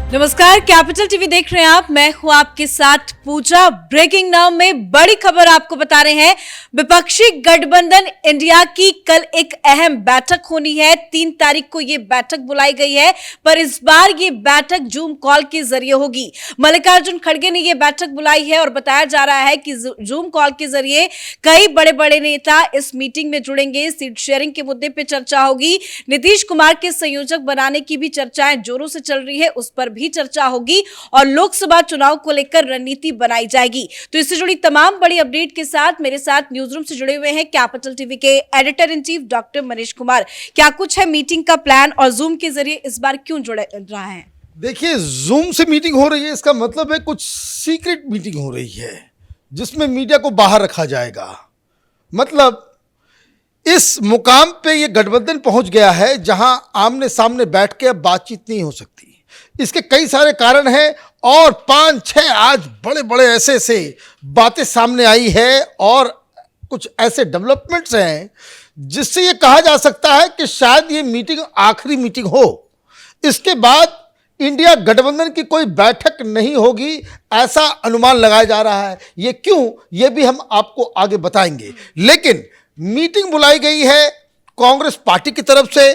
नमस्कार, capital TV देख रहे हैं आप। मैं हूं आपके साथ पूजा। ब्रेकिंग नाउ में बड़ी खबर आपको बता रहे हैं। विपक्षी गठबंधन इंडिया की कल एक अहम बैठक होनी है। 3 तारीख को यह बैठक बुलाई गई है, पर इस बार ये बैठक जूम कॉल के जरिए होगी। मल्लिकार्जुन खड़गे ने यह बैठक बुलाई है और बताया जा रहा है कि जूम कॉल के जरिए कई बड़े बड़े नेता इस मीटिंग में जुड़ेंगे। सीट शेयरिंग के मुद्दे पर चर्चा होगी। नीतीश कुमार के संयोजक बनाने की भी चर्चाएं जोरों से चल रही है, उस पर भी चर्चा होगी और लोकसभा चुनाव को लेकर रणनीति बनाई जाएगी। तो इससे जुड़ी तमाम बड़ी अपडेट के साथ मेरे साथ न्यूज रूम से जुड़े हुए हैं कैपिटल टीवी के editor in chief doctor Manish Kumar. क्या कुछ है मीटिंग का प्लान और जूम के जरिए इस बार क्यों जुड़ रहा है? देखिए, जूम से मीटिंग हो रही है, इसका मतलब है कुछ सीक्रेट मीटिंग हो रही है जिसमें मीडिया को बाहर रखा जाएगा। मतलब इस मुकाम पे ये गठबंधन पहुंच गया है जहां आमने सामने बैठ के अब बातचीत नहीं हो सकती। इसके कई सारे कारण हैं और 5-6 आज बड़े बड़े ऐसे बातें सामने आई है और कुछ ऐसे डेवलपमेंट्स हैं जिससे ये कहा जा सकता है कि शायद ये मीटिंग आखिरी मीटिंग हो। इसके बाद इंडिया गठबंधन की कोई बैठक नहीं होगी, ऐसा अनुमान लगाया जा रहा है। ये क्यों, ये भी हम आपको आगे बताएंगे। लेकिन मीटिंग बुलाई गई है कांग्रेस पार्टी की तरफ से।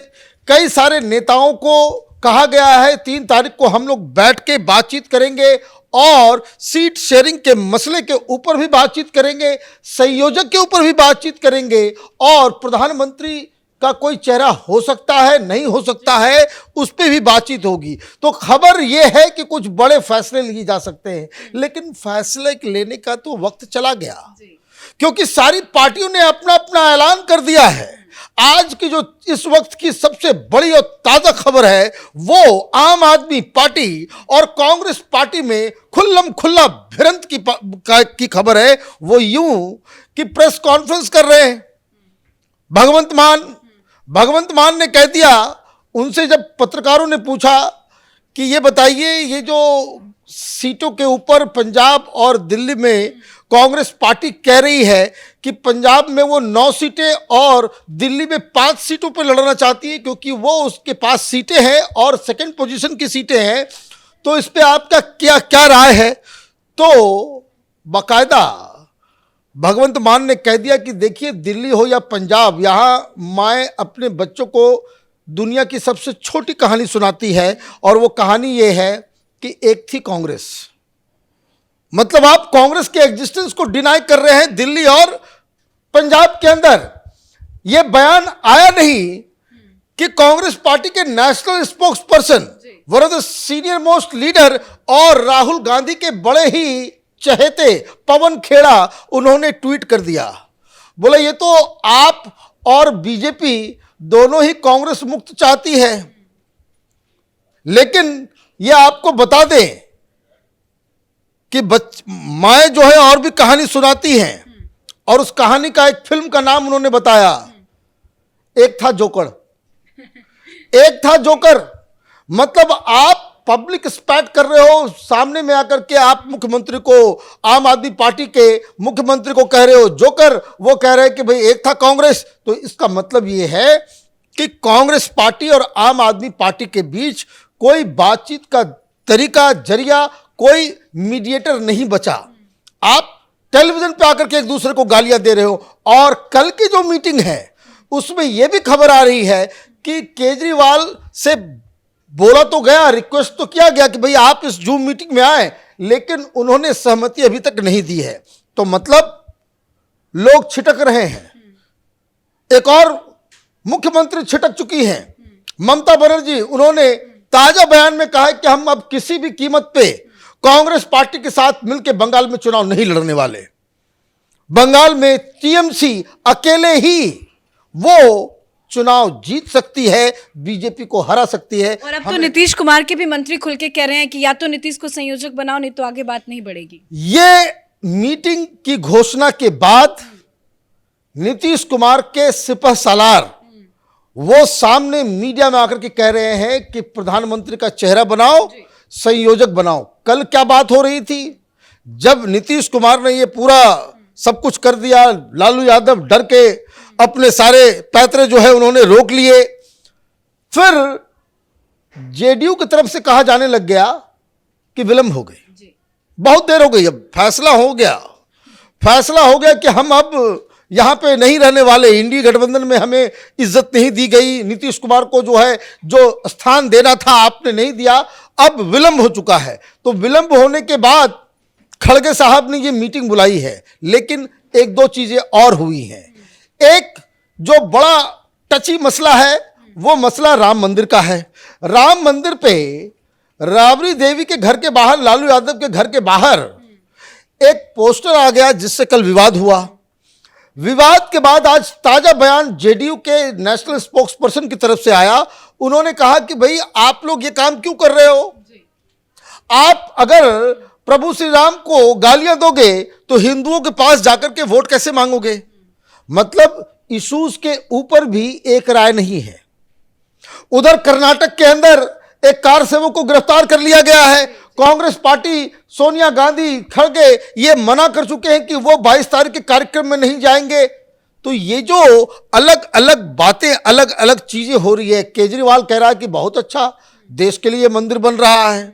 कई सारे नेताओं को कहा गया है 3 तारीख को हम लोग बैठ के बातचीत करेंगे और सीट शेयरिंग के मसले के ऊपर भी बातचीत करेंगे, संयोजक के ऊपर भी बातचीत करेंगे और प्रधानमंत्री का कोई चेहरा हो सकता है, नहीं हो सकता है, उस पर भी बातचीत होगी। तो खबर यह है कि कुछ बड़े फैसले लिए जा सकते हैं, लेकिन फैसले लेने का तो वक्त चला गया क्योंकि सारी पार्टियों ने अपना अपना ऐलान कर दिया है। आज की जो इस वक्त की सबसे बड़ी और ताजा खबर है वो आम आदमी पार्टी और कांग्रेस पार्टी में खुल्लम खुल्ला भिड़ंत की खबर है। वो यूं कि प्रेस कॉन्फ्रेंस कर रहे हैं भगवंत मान ने कह दिया, उनसे जब पत्रकारों ने पूछा कि ये बताइए, ये जो सीटों के ऊपर पंजाब और दिल्ली में कांग्रेस पार्टी कह रही है कि पंजाब में वो 9 सीटें और दिल्ली में 5 सीटों पर लड़ना चाहती है क्योंकि वो उसके पास सीटें हैं और सेकंड पोजीशन की सीटें हैं, तो इस पे आपका क्या राय है? तो बाकायदा भगवंत मान ने कह दिया कि देखिए, दिल्ली हो या पंजाब, यहाँ माँ अपने बच्चों को दुनिया की सबसे छोटी कहानी सुनाती है और वो कहानी ये है कि एक थी कांग्रेस। मतलब आप कांग्रेस के एग्जिस्टेंस को डिनाई कर रहे हैं दिल्ली और पंजाब के अंदर। यह बयान आया नहीं कि कांग्रेस पार्टी के national spokes person, one of the senior most leader और राहुल गांधी के बड़े ही चहेते पवन खेड़ा, उन्होंने ट्वीट कर दिया, बोले ये तो आप और बीजेपी दोनों ही कांग्रेस मुक्त चाहती है, लेकिन यह आपको बता दें कि माए जो है और भी कहानी सुनाती हैं और उस कहानी का एक फिल्म का नाम उन्होंने बताया, एक था जोकर। मतलब आप पब्लिक स्पैट कर रहे हो, सामने में आकर के आप मुख्यमंत्री को, आम आदमी पार्टी के मुख्यमंत्री को कह रहे हो जोकर। वो कह रहे हैं कि भाई एक था कांग्रेस। तो इसका मतलब ये है कि कांग्रेस पार्टी और आम आदमी पार्टी के बीच कोई बातचीत का तरीका, जरिया, कोई मीडिएटर नहीं बचा। आप टेलीविजन पे आकर के एक दूसरे को गालियां दे रहे हो। और कल की जो मीटिंग है उसमें यह भी खबर आ रही है कि केजरीवाल से बोला तो गया, रिक्वेस्ट तो किया गया कि भाई आप इस जूम मीटिंग में आए, लेकिन उन्होंने सहमति अभी तक नहीं दी है। तो मतलब लोग छिटक रहे हैं। एक और मुख्यमंत्री छिटक चुकी हैं, ममता बनर्जी। उन्होंने ताजा बयान में कहा है कि हम अब किसी भी कीमत पे कांग्रेस पार्टी के साथ मिलकर बंगाल में चुनाव नहीं लड़ने वाले। बंगाल में टीएमसी अकेले ही वो चुनाव जीत सकती है, बीजेपी को हरा सकती है। और अब तो नीतीश कुमार के भी मंत्री खुल के कह रहे हैं कि या तो नीतीश को संयोजक बनाओ, नहीं तो आगे बात नहीं बढ़ेगी। ये मीटिंग की घोषणा के बाद नीतीश कुमार के सिपह सालार वो सामने मीडिया में आकर के कह रहे हैं कि प्रधानमंत्री का चेहरा बनाओ, संयोजक बनाओ। कल क्या बात हो रही थी, जब नीतीश कुमार ने ये पूरा सब कुछ कर दिया, लालू यादव डर के अपने सारे पैतरे जो है उन्होंने रोक लिए। फिर जेडीयू की तरफ से कहा जाने लग गया कि विलंब हो गई, जी। बहुत देर हो गई। अब फैसला हो गया कि हम अब यहाँ पे नहीं रहने वाले। इंडी गठबंधन में हमें इज्जत नहीं दी गई, नीतीश कुमार को जो है जो स्थान देना था आपने नहीं दिया, अब विलंब हो चुका है। तो विलंब होने के बाद खड़गे साहब ने ये मीटिंग बुलाई है, लेकिन एक दो चीजें और हुई हैं। एक जो बड़ा टची मसला है वो मसला राम मंदिर का है। राम मंदिर पे राबड़ी देवी के घर के बाहर, लालू यादव के घर के बाहर एक पोस्टर आ गया जिससे कल विवाद हुआ। विवाद के बाद आज ताजा बयान जेडीयू के नेशनल स्पोक्स पर्सन की तरफ से आया। उन्होंने कहा कि भाई आप लोग ये काम क्यों कर रहे हो? आप अगर प्रभु श्री राम को गालियां दोगे तो हिंदुओं के पास जाकर के वोट कैसे मांगोगे? मतलब इश्यूज के ऊपर भी एक राय नहीं है। उधर कर्नाटक के अंदर एक कार सेवक को गिरफ्तार कर लिया गया है। कांग्रेस पार्टी, सोनिया गांधी, खड़गे ये मना कर चुके हैं कि वो 22 तारीख के कार्यक्रम में नहीं जाएंगे। तो ये जो अलग अलग बातें, अलग अलग चीजें हो रही है। केजरीवाल कह रहा है कि बहुत अच्छा, देश के लिए मंदिर बन रहा है।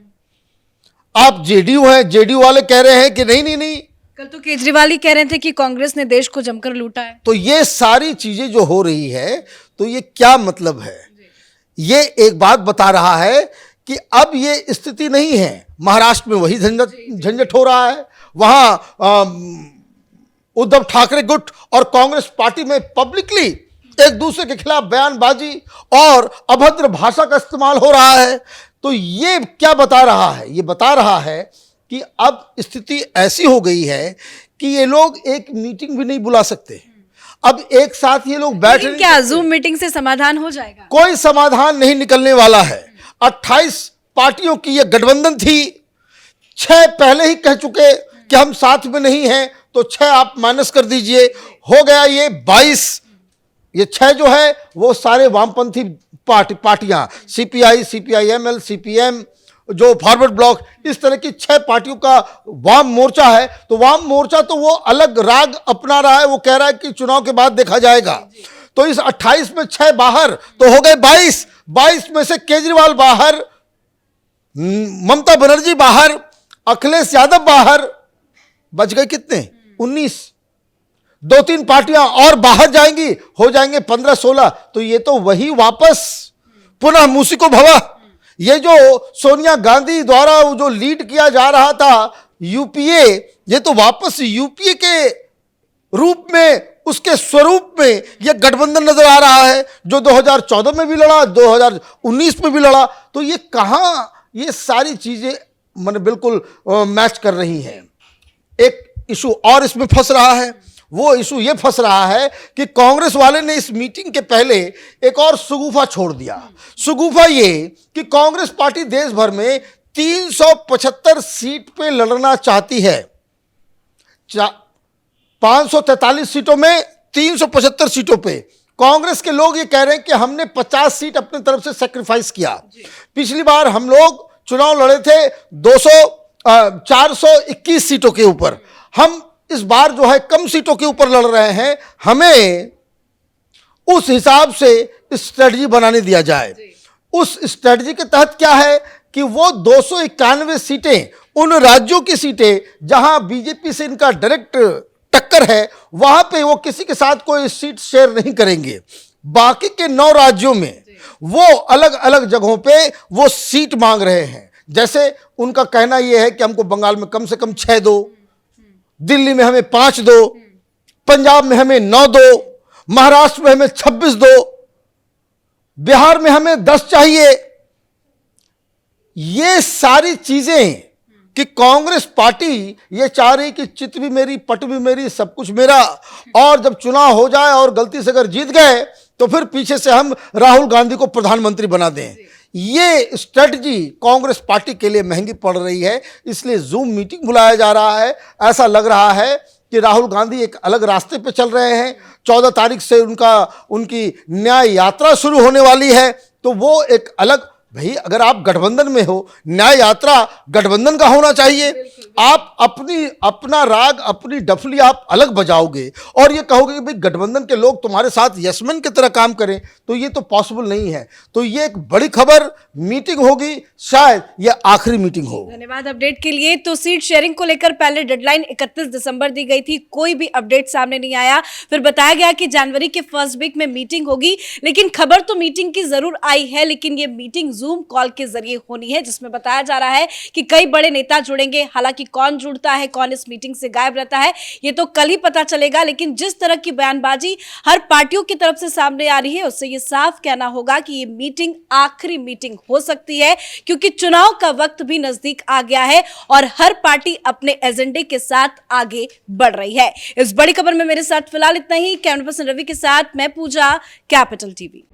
आप जेडीयू हैं, जेडीयू वाले कह रहे हैं कि नहीं। कल तो केजरीवाल ही कह रहे थे कि कांग्रेस ने देश को जमकर लूटा है। तो ये सारी चीजें जो हो रही है, तो ये क्या मतलब है? ये एक बात बता रहा है कि अब ये स्थिति नहीं है। महाराष्ट्र में वही झंझट हो रहा है। वहां उद्धव ठाकरे गुट और कांग्रेस पार्टी में पब्लिकली एक दूसरे के खिलाफ बयानबाजी और अभद्र भाषा का इस्तेमाल हो रहा है। तो ये क्या बता रहा है? ये बता रहा है कि अब स्थिति ऐसी हो गई है कि ये लोग एक मीटिंग भी नहीं बुला सकते। अब एक साथ ये लोग बैठ लेकिन क्या जूम मीटिंग से समाधान हो जाएगा? कोई समाधान नहीं निकलने वाला है। 28 पार्टियों की ये गठबंधन थी। 6 पहले ही कह चुके कि हम साथ में नहीं हैं, तो 6 आप माइनस कर दीजिए, हो गया ये 22। ये 6 जो है वो सारे वामपंथी पार्टियां, सीपीआई, सीपीआईएमएल, सीपीएम, जो फॉरवर्ड ब्लॉक, इस तरह की 6 पार्टियों का वाम मोर्चा है। तो वाम मोर्चा तो वो अलग राग अपना रहा है। वो कह रहा है कि चुनाव के बाद देखा जाएगा। तो इस 28 में 6 बाहर, तो हो गए 22। 22 में से केजरीवाल बाहर, ममता बनर्जी बाहर, अखिलेश यादव बाहर, बच गए कितने? 19। 2-3 पार्टियां और बाहर जाएंगी, हो जाएंगे 15-16। तो ये तो वही वापस पुनः मूसी को भवा। ये जो सोनिया गांधी द्वारा जो लीड किया जा रहा था यूपीए, ये तो वापस यूपीए के रूप में, उसके स्वरूप में ये गठबंधन नजर आ रहा है, जो 2014 में भी लड़ा, 2019 में भी लड़ा। तो ये कहां ये सारी चीजें मैंने बिल्कुल मैच कर रही हैं। एक इशू और इसमें फंस रहा है। वो इशू ये फंस रहा है कि कांग्रेस वाले ने इस मीटिंग के पहले एक और सुगुफा छोड़ दिया। सुगुफा ये कि कांग्रेस पार्टी देश भर में 375 सीट पे लड़ना चाहती है। 543 सीटों में 375 सीटों पे कांग्रेस के लोग ये कह रहे हैं कि हमने 50 सीट अपनी तरफ से सैक्रिफाइस किया। पिछली बार हम लोग चुनाव लड़े थे 421 सीटों के ऊपर। हम इस बार जो है कम सीटों के ऊपर लड़ रहे हैं। हमें उस हिसाब से स्ट्रेटजी बनाने दिया जाए। उस स्ट्रेटजी के तहत क्या है कि वो 291 सीटें, उन राज्यों की सीटें जहां बीजेपी से इनका डायरेक्ट टक्कर है, वहां पे वो किसी के साथ कोई सीट शेयर नहीं करेंगे। बाकी के 9 राज्यों में वो अलग अलग जगहों पे वो सीट मांग रहे हैं। जैसे उनका कहना यह है कि हमको बंगाल में कम से कम 6 दो, दिल्ली में हमें 5 दो, पंजाब में हमें 9 दो, महाराष्ट्र में हमें 26 दो, बिहार में हमें 10 चाहिए। ये सारी चीजें कि कांग्रेस पार्टी ये चाह रही कि चित भी मेरी, पट भी मेरी, सब कुछ मेरा, और जब चुनाव हो जाए और गलती से अगर जीत गए तो फिर पीछे से हम राहुल गांधी को प्रधानमंत्री बना दें। ये स्ट्रेटजी कांग्रेस पार्टी के लिए महंगी पड़ रही है। इसलिए जूम मीटिंग बुलाया जा रहा है। ऐसा लग रहा है कि राहुल गांधी एक अलग रास्ते पे चल रहे हैं। 14 तारीख से उनकी न्याय यात्रा शुरू होने वाली है, तो वो एक अलग भाई अगर आप गठबंधन में हो, न्याय यात्रा गठबंधन का होना चाहिए। आप अपना राग, अपनी डफली आप अलग बजाओगे और ये कहोगे कि भाई गठबंधन के लोग तुम्हारे साथ यशमैन की तरह काम करें, तो ये तो पॉसिबल नहीं है। तो ये एक बड़ी खबर, मीटिंग होगी, शायद ये आखिरी मीटिंग हो। धन्यवाद अपडेट के लिए। तो सीट शेयरिंग को लेकर पहले डेडलाइन 31 दिसंबर दी गई थी, कोई भी अपडेट सामने नहीं आया। फिर बताया गया कि जनवरी के फर्स्ट वीक में मीटिंग होगी, लेकिन खबर तो मीटिंग की जरूर आई है, लेकिन ये मीटिंग जूम कॉल के जरिए होनी है, जिसमें बताया जा रहा है कि कई बड़े नेता जुड़ेंगे। हालांकि कौन जुड़ता है, कौन इस मीटिंग से गायब रहता है, ये तो कल ही पता चलेगा। लेकिन जिस तरह की बयानबाजी हर पार्टियों की तरफ से सामने आ रही है, उससे ये साफ कहना होगा कि ये मीटिंग आखिरी मीटिंग हो सकती है, क्योंकि चुनाव का वक्त भी नजदीक आ गया है और हर पार्टी अपने एजेंडे के साथ आगे बढ़ रही है। इस बड़ी खबर में मेरे साथ फिलहाल इतना ही। कैमरा पर्सन रवि के साथ मैं पूजा, कैपिटल टीवी।